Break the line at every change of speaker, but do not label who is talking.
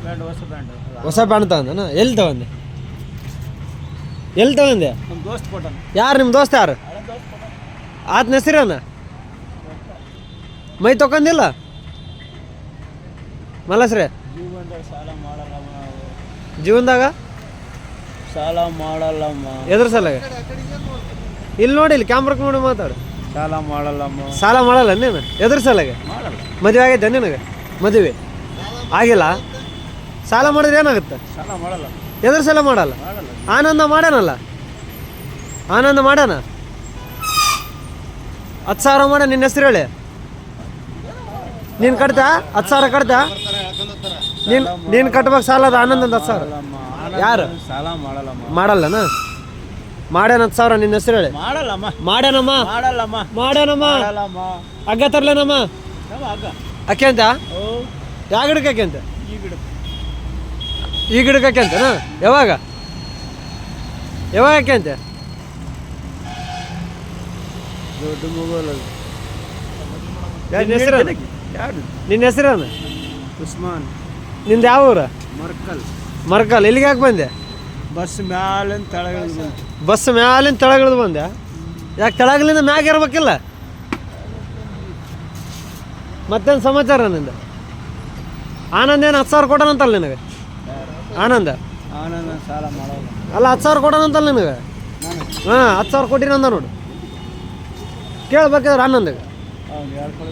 Pant ಹೊಸ pant
ಹೊಸ pant ತಗೊಂಡನ? ಎಲ್ಲಿ ತಗೊಂಡೆ? ಎಲ್ಲಿ ತಗೊಂಡೆ?
ನಮ್ಮ ದೋಸ್ತ್ ಕೊಟ್ಟಾನ.
ಯಾರು ನಿಮ್ಮ ದೋಸ್ತ? ಯಾರು
ಹಳೆ ದೋಸ್ತ್ ಕೊಟ್ಟಾನ.
ಆತನ ಹೆಸರೇನ? ಮೈ ತೊಗೊಂಡಿಲ್ಲ ಮಲಸ್ರೆ?
ಜೀವನದಾಗ ಸಾಲ ಮಾಡಲ್ಲಮ್ಮ ನಾವು.
ಜೀವನದಾಗ
ಸಾಲ ಮಾಡಲ್ಲಮ್ಮ.
ಎದ್ರ ಸಲಾಗ? ಇಲ್ಲಿ ನೋಡಿ, ಇಲ್ಲಿ ಕ್ಯಾಮ್ರಕ್ಕೆ ನೋಡಿ ಮಾತಾಡು.
ಸಾಲ ಮಾಡಲ್ಲಮ್ಮ.
ಸಾಲ ಮಾಡಲ್ಲ ನೀನು? ಎದ್ರ ಸಲಾಗ?
ಮಾಡಲ್ಲ.
ಮದುವೆ ಆಗೈತೆ ನಿನಗೆ? ಮದುವೆ ಆಗಿಲ್ಲ? ಸಾಲ ಮಾಡಿದ್ರೆ ಏನಾಗುತ್ತೆ?
ಸಾಲ ಮಾಡಲ್ಲ.
ಎದ್ರ ಸಲ ಮಾಡಲ್ಲ?
ಮಾಡಲ್ಲ.
ಆನಂದ ಮಾಡ್ಯಾನಲ್ಲ, ಆನಂದ ಮಾಡ್ಯಾನ. 10,000 ಮಾಡ. ನಿನ್ನ ಹೆಸರು ಹೇಳಿ. ನೀನು ಕಟ್ತಾ? 10,000 ಕಟ್ತಾ? ನೀನು ಕಟ್ಬೇಕು ಸಾಲ ಅದು ಆನಂದಂದ 10,000. ಯಾರು?
ಸಾಲ ಮಾಡಲ್ಲಮ್ಮ.
ಮಾಡಲ್ಲನ? ಮಾಡ್ಯಾನ 10,000. ನಿನ್ನ ಹೆಸರು ಹೇಳಿ.
ಮಾಡಲ್ಲಮ್ಮ.
ಮಾಡ್ಯಾನಮ್ಮ.
ಮಾಡಲ್ಲಮ್ಮ.
ಮಾಡ್ಯಾನಮ್ಮ.
ಮಾಡಲ್ಲಮ್ಮ.
ಹಗ್ಗ ತರ್ಲೇನಮ್ಮ?
ನಮ್ಮ ಹಗ್ಗ.
ಅಕ್ಕೆ ಅಂತ?
ಓ
ಯಾವ ಗಿಡಕ್ಕೆ ಅಕ್ಕೆ ಅಂತ?
ಈ ಗಿಡ.
ಈ ಗಿಡಕ್ಕೆ ಅಕ್ಕೆ ಅಂತನಾ? ಯಾವಾಗ ಯಾವಾಗ ಅಕ್ಕೆ ಅಂತ?
ದೊಡ್ಡ ಮೊಬೈಲ್ ಅದು.
ನಿನ್ನ ಹೆಸರು?
ಯಾರು?
ನಿನ್ನ ಹೆಸರೇನು?
ಉಸ್ಮಾನ್.
ನಿಂದು ಯಾವ ಊರು?
ಮರ್ಕಲ್.
ಮರ್ಕಲ್. ಇಲ್ಲಿಗೆ ಯಾಕೆ ಬಂದೆ?
ಬಸ್ ಮ್ಯಾಲಿಂದ ತೆಳಗಿಳಿದು.
ಬಸ್ ಮ್ಯಾಲಿಂದ ತೆಳಗಿಳಿದು ಬಂದೆ? ಯಾಕೆ ತೆಳಗಲಿಂದ ಮ್ಯಾಗ ಇರ್ಬೇಕಿಲ್ಲ? ಮತ್ತೇನು ಸಮಾಚಾರ ನಿಂದು? ಆನಂದ ಏನು 10,000 ಕೊಡೋಣಂತಲ್ಲ ನಿನಗೆ? ಆನಂದ
ಆನಂದ ಸಾಲ ಮಾಡಲ್ಲ.
ಅಲ್ಲ 10,000 ಕೊಡೋಣಂತಲ್ಲ ನಿನಗೆ? ಹಾಂ 10,000 ಕೊಟ್ಟಿರಂದ ನೋಡು. ಕೇಳ್ಬೇಕಾದ್ರೆ ಆನಂದಗೆ.
ಅವ್ನು 2 ಕೊಡ.